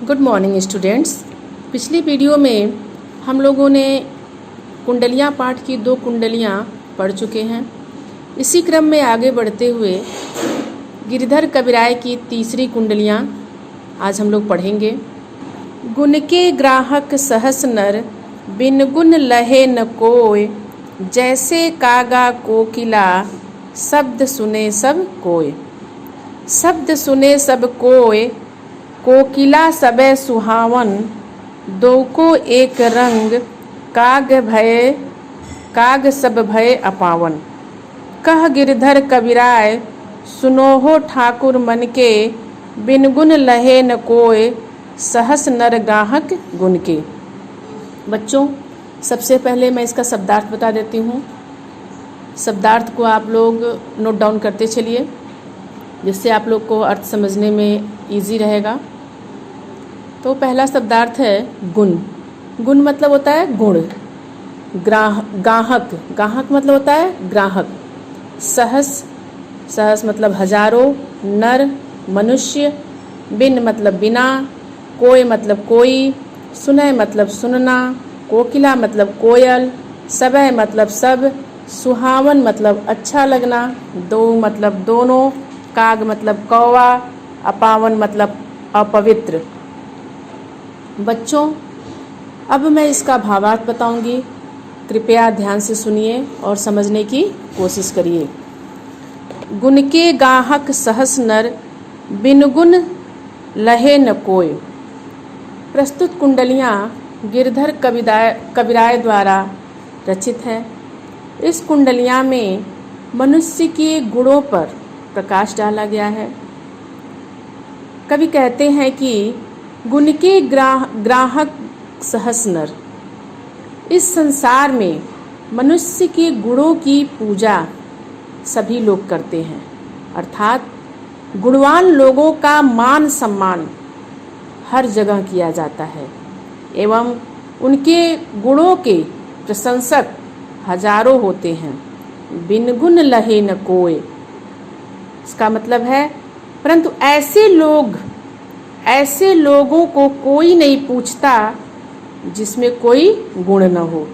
Good morning students. पिछली video में हम लोगों ने कुंडलियाँ पाठ की 2 कुंडलियाँ पढ़ चुके हैं। इसी क्रम में आगे बढ़ते हुए गिरिधर कविराय की तीसरी कुंडलियाँ आज हम लोग पढ़ेंगे। गुण के ग्राहक सहस नर, बिन गुण लहे न कोय, जैसे कागा कोकिला, शब्द सुने सब कोय। शब्द सुने सब कोय, कोकिला सबे सुहावन, दो को एक रंग, काग सब भय अपावन। कह गिरधर कविराय, सुनोहो ठाकुर मन के, बिन गुण लहे न कोय, सहस नर ग्राहक गुण के। बच्चों, सबसे पहले मैं इसका शब्दार्थ बता देती हूँ। शब्दार्थ को आप लोग नोट डाउन करते चलिए, जिससे आप लोग को अर्थ समझने में इजी रहेगा। तो पहला शब्दार्थ है गुण। गुण मतलब होता है गुण। गाहक, गाहक मतलब होता है ग्राहक। सहस मतलब हजारों। नर मनुष्य। बिन मतलब बिना। कोय मतलब कोई। सुनय मतलब सुनना। कोकिला मतलब कोयल। सबय मतलब सब। सुहावन मतलब अच्छा लगना। दो मतलब दोनों। काग मतलब कौवा। अपावन मतलब अपवित्र। बच्चों, अब मैं इसका भावार्थ बताऊंगी। कृपया ध्यान से सुनिए और समझने की कोशिश करिए। गुण के गाहक सहस नर, बिन गुण लहे न कोय। प्रस्तुत कुंडलियाँ गिरधर कविराय द्वारा रचित है। इस कुंडलियाँ में मनुष्य के गुणों पर प्रकाश डाला गया है। कवि कहते हैं कि गुण के ग्राहक सहस नर। इस संसार में मनुष्य के गुणों की पूजा सभी लोग करते हैं, अर्थात गुणवान लोगों का मान सम्मान हर जगह किया जाता है एवं उनके गुणों के प्रशंसक हजारों होते हैं। बिन गुण लहे न कोय, इसका मतलब है परंतु ऐसे लोगों को कोई नहीं पूछता जिसमें कोई गुण न हो।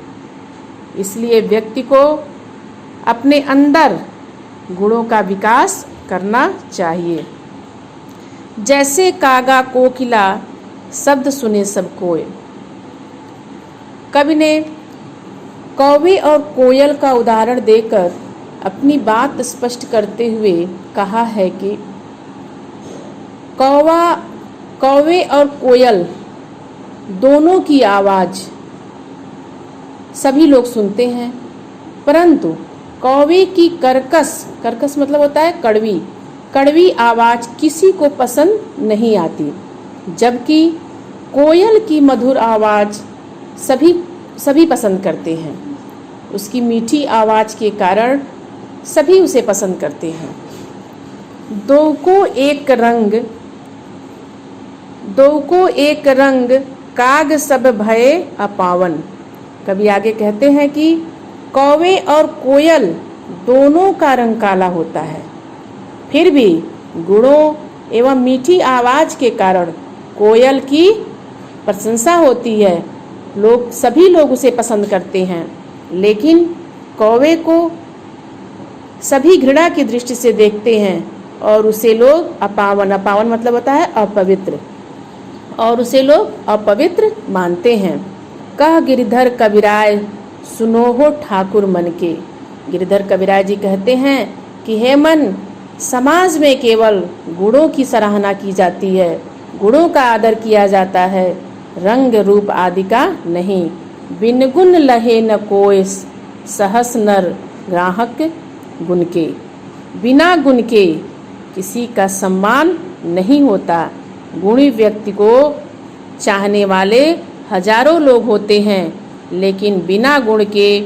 इसलिए व्यक्ति को अपने अंदर गुणों का विकास करना चाहिए। जैसे कागा कोकिला, शब्द सुने सब कोय। कवि ने कौवे और कोयल का उदाहरण देकर अपनी बात स्पष्ट करते हुए कहा है कि कौवे और कोयल दोनों की आवाज़ सभी लोग सुनते हैं, परंतु कौवे की कर्कश मतलब होता है कड़वी आवाज़ किसी को पसंद नहीं आती, जबकि कोयल की मधुर आवाज़ सभी पसंद करते हैं। उसकी मीठी आवाज़ के कारण सभी उसे पसंद करते हैं। दो को एक रंग, काग सब भय अपावन। कभी आगे कहते हैं कि कौवे और कोयल दोनों का रंग काला होता है, फिर भी गुणों एवं मीठी आवाज़ के कारण कोयल की प्रशंसा होती है। सभी लोग उसे पसंद करते हैं, लेकिन कौवे को सभी घृणा की दृष्टि से देखते हैं और उसे लोग अपावन मतलब होता है अपवित्र, और उसे लोग अपवित्र मानते हैं। कह गिरधर कविराय, सुनोहो ठाकुर मन के। गिरधर कविराय जी कहते हैं कि हे मन, समाज में केवल गुणों की सराहना की जाती है, गुणों का आदर किया जाता है, रंग रूप आदि का नहीं। बिन गुण लहे न कोय, सहस नर ग्राहक गुण के। बिना गुण के किसी का सम्मान नहीं होता। गुणी व्यक्ति को चाहने वाले हजारों लोग होते हैं, लेकिन बिना गुण के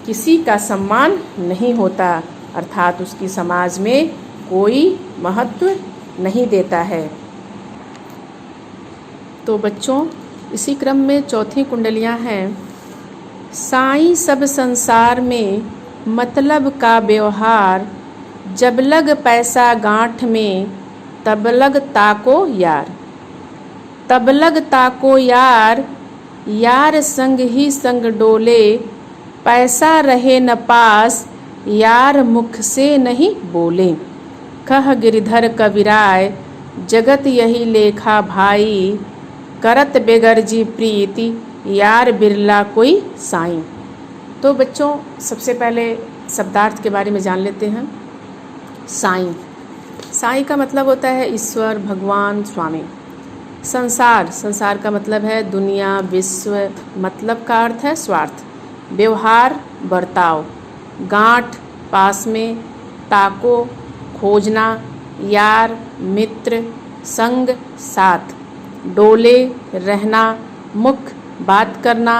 किसी का सम्मान नहीं होता, अर्थात उसकी समाज में कोई महत्व नहीं देता है। तो बच्चों, इसी क्रम में चौथी कुंडलियाँ हैं। साईं सब संसार में मतलब का व्यवहार, जब लग पैसा गांठ में, तब लग ताको यार। तब लग ताको यार, यार संग ही संग डोले, पैसा रहे न पास, यार मुख से नहीं बोले। कह गिरधर कबीराय, जगत यही लेखा भाई, करत बेगरजी प्रीति, यार बिरला कोई साईं। तो बच्चों सबसे पहले शब्दार्थ के बारे में जान लेते हैं। साईं, साईं का मतलब होता है ईश्वर, भगवान, स्वामी। संसार, संसार का मतलब है दुनिया, विश्व, मतलब का अर्थ है स्वार्थ। व्यवहार, बर्ताव। गांठ, पास में। ताको, खोजना। यार, मित्र। संग, साथ। डोले, रहना। मुख, बात करना।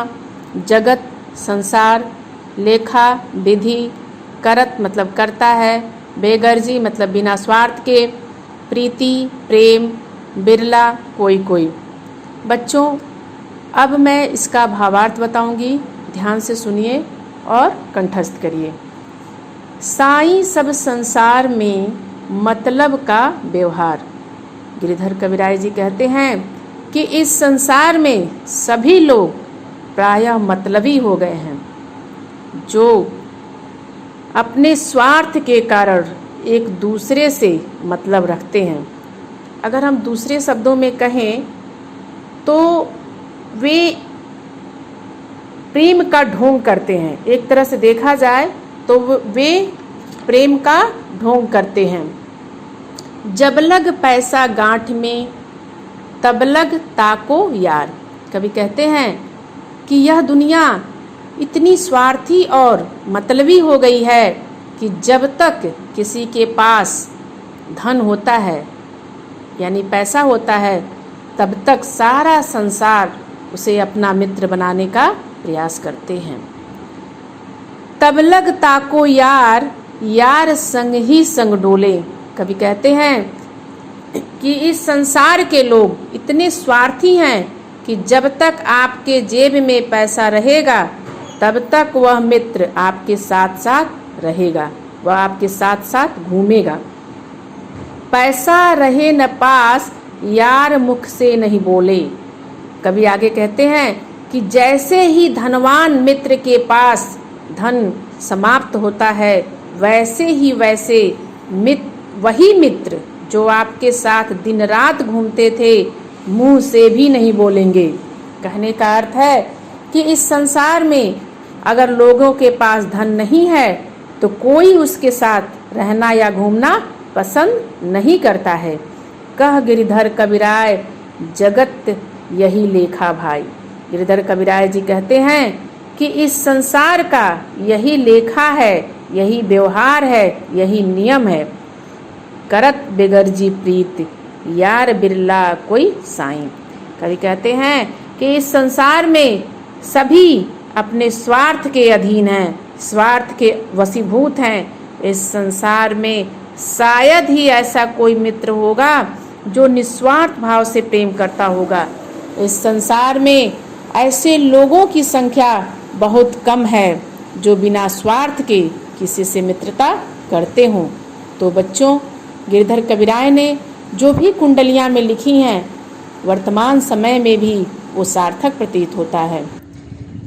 जगत, संसार। लेखा, विधि। करत मतलब करता है। बेगर्जी मतलब बिना स्वार्थ के। प्रीति, प्रेम। बिरला, कोई कोई। बच्चों अब मैं इसका भावार्थ बताऊंगी, ध्यान से सुनिए और कंठस्थ करिए। साईं सब संसार में मतलब का व्यवहार। गिरधर कबीराय जी कहते हैं कि इस संसार में सभी लोग प्रायः मतलबी हो गए हैं, जो अपने स्वार्थ के कारण एक दूसरे से मतलब रखते हैं। अगर हम दूसरे शब्दों में कहें तो वे प्रेम का ढोंग करते हैं। एक तरह से देखा जाए तो वे प्रेम का ढोंग करते हैं। जब लग पैसा गांठ में, तब लग ताको यार। कभी कहते हैं कि यह दुनिया इतनी स्वार्थी और मतलबी हो गई है कि जब तक किसी के पास धन होता है यानी पैसा होता है, तब तक सारा संसार उसे अपना मित्र बनाने का प्रयास करते हैं। तब लग ताको यार, यार संग ही संग डोले। कभी कहते हैं कि इस संसार के लोग इतने स्वार्थी हैं कि जब तक आपके जेब में पैसा रहेगा तब तक वह मित्र आपके साथ साथ रहेगा, वह आपके साथ साथ घूमेगा। पैसा रहे न पास, यार मुख से नहीं बोले। कभी आगे कहते हैं कि जैसे ही धनवान मित्र के पास धन समाप्त होता है, वैसे ही वैसे वही मित्र जो आपके साथ दिन रात घूमते थे, मुंह से भी नहीं बोलेंगे। कहने का अर्थ है कि इस संसार में अगर लोगों के पास धन नहीं है तो कोई उसके साथ रहना या घूमना पसंद नहीं करता है। कह गिरधर कबीराय, जगत यही लेखा भाई। गिरधर कबीराय जी कहते हैं कि इस संसार का यही लेखा है, यही व्यवहार है, यही नियम है। करत बेगरजी प्रीत, यार बिरला कोई साईं। कभी कहते हैं कि इस संसार में सभी अपने स्वार्थ के अधीन हैं, स्वार्थ के वशीभूत हैं। इस संसार में शायद ही ऐसा कोई मित्र होगा जो निस्वार्थ भाव से प्रेम करता होगा। इस संसार में ऐसे लोगों की संख्या बहुत कम है जो बिना स्वार्थ के किसी से मित्रता करते हों। तो बच्चों, गिरधर कबीराय ने जो भी कुंडलियाँ में लिखी हैं, वर्तमान समय में भी वो सार्थक प्रतीत होता है।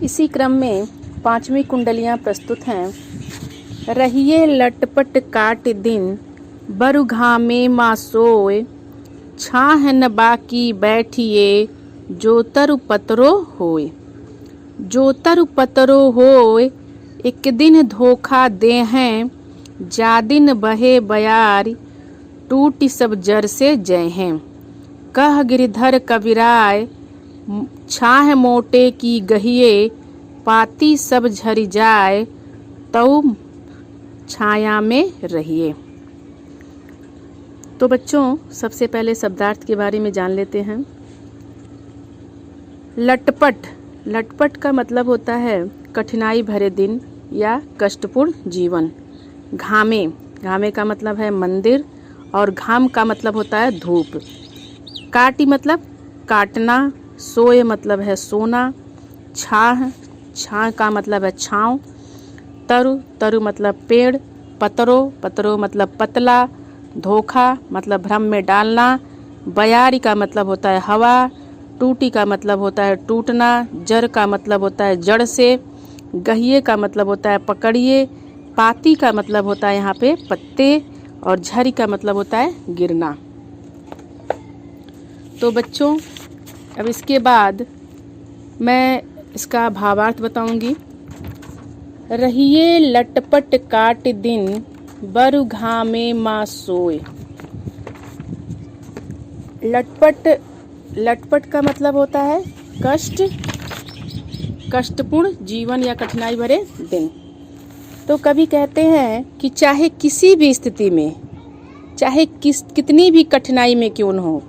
इसी क्रम में 5वीं कुंडलियाँ प्रस्तुत हैं। रहिए लटपट काट दिन, बरु घामे माँ सोए, छाह न बाकी बैठिए, जो तरु पतरो होए। जो तरु पतरो होए, एक दिन धोखा दे हैं, जा दिन बहे बयारी, टूटी सब जर से जय हैं। कह गिरधर कबीराय, छाह मोटे की गहिए, पाती सब झरी जाए, तऊ छाया में रहिए। तो बच्चों सबसे पहले शब्दार्थ के बारे में जान लेते हैं। लटपट, लटपट का मतलब होता है कठिनाई भरे दिन या कष्टपूर्ण जीवन। घामे, घामे का मतलब है मंदिर और घाम का मतलब होता है धूप। काटी मतलब काटना। सोए मतलब है सोना। छाह, छाह का मतलब है छाँव। तरु, तरु मतलब पेड़। पतरो, पतरो मतलब पतला। धोखा मतलब भ्रम में डालना। बयारी का मतलब होता है हवा। टूटी का मतलब होता है टूटना, जड़ का मतलब होता है जड़ से, गहिए का मतलब होता है पकड़िए, पाती का मतलब होता है यहाँ पे पत्ते, और झरी का मतलब होता है गिरना। तो बच्चों अब इसके बाद मैं इसका भावार्थ बताऊंगी। रहिए लटपट काट दिन, बरु घामे माँ सोए। लटपट का मतलब होता है कष्ट, कष्टपूर्ण जीवन या कठिनाई भरे दिन। तो कवि कहते हैं कि चाहे किसी भी स्थिति में, चाहे कितनी भी कठिनाई में क्यों न हो,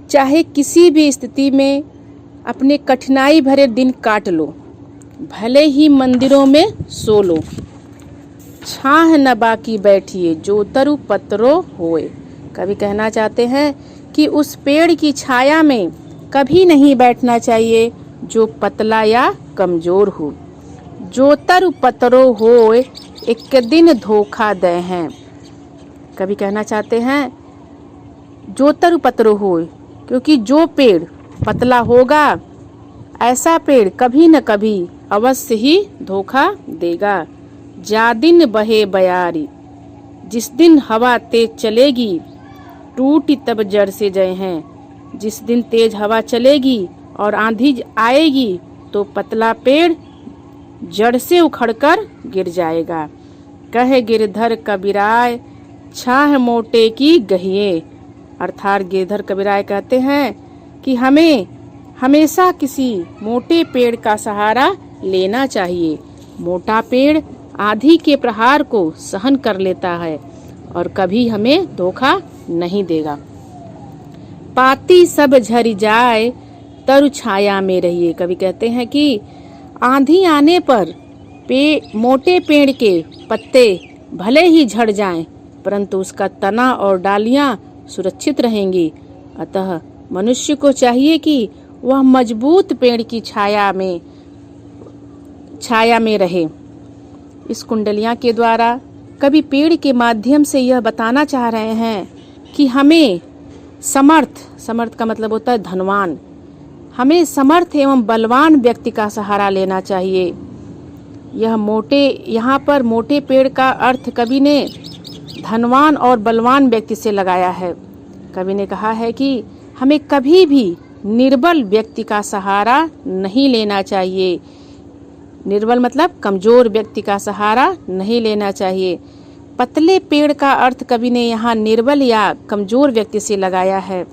चाहे किसी भी स्थिति में अपने कठिनाई भरे दिन काट लो, भले ही मंदिरों में सो लो। छाह न बाकी बैठिए, जो तरु पत्रो होए। कवि कहना चाहते हैं कि उस पेड़ की छाया में कभी नहीं बैठना चाहिए जो पतला या कमजोर हो। जो तरु पत्रो होए, एक दिन धोखा दे हैं। कवि कहना चाहते हैं जो तरु पत्रो होए, क्योंकि जो पेड़ पतला होगा ऐसा पेड़ कभी न कभी अवश्य ही धोखा देगा। जा दिन बहे बयारी, जिस दिन हवा तेज चलेगी, टूटी तब जड़ से जय हैं। जिस दिन तेज हवा चलेगी और आंधी आएगी तो पतला पेड़ जड़ से उखड़कर गिर जाएगा। कहे गिरधर कबीराय, छाह मोटे की गहिए। अर्थात गिरधर कबीराय कहते हैं कि हमें हमेशा किसी मोटे पेड़ का सहारा लेना चाहिए। मोटा पेड़ आंधी के प्रहार को सहन कर लेता है और कभी हमें धोखा नहीं देगा। पाती सब झरी जाए, तरु छाया में रहिए। कवि कहते हैं कि आंधी आने पर मोटे पेड़ के पत्ते भले ही झड़ जाएं, परंतु उसका तना और डालियां सुरक्षित रहेंगी। अतः मनुष्य को चाहिए कि वह मजबूत पेड़ की छाया में रहे। इस कुंडलियां के द्वारा कवि पेड़ के माध्यम से यह बताना चाह रहे हैं कि हमें समर्थ का मतलब होता है धनवान, हमें समर्थ एवं बलवान व्यक्ति का सहारा लेना चाहिए। यहाँ पर मोटे पेड़ का अर्थ कवि ने धनवान और बलवान व्यक्ति से लगाया है। कवि ने कहा है कि हमें कभी भी निर्बल व्यक्ति का सहारा नहीं लेना चाहिए। निर्बल मतलब कमजोर व्यक्ति का सहारा नहीं लेना चाहिए। पतले पेड़ का अर्थ कवि ने यहाँ निर्बल या कमजोर व्यक्ति से लगाया है,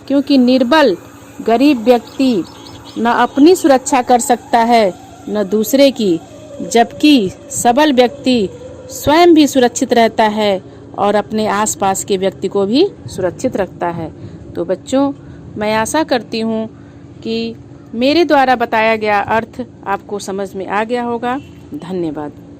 क्योंकि निर्बल गरीब व्यक्ति न अपनी सुरक्षा कर सकता है न दूसरे की, जबकि सबल व्यक्ति स्वयं भी सुरक्षित रहता है और अपने आसपास के व्यक्ति को भी सुरक्षित रखता है। तो बच्चों, मैं आशा करती हूँ कि मेरे द्वारा बताया गया अर्थ आपको समझ में आ गया होगा। धन्यवाद।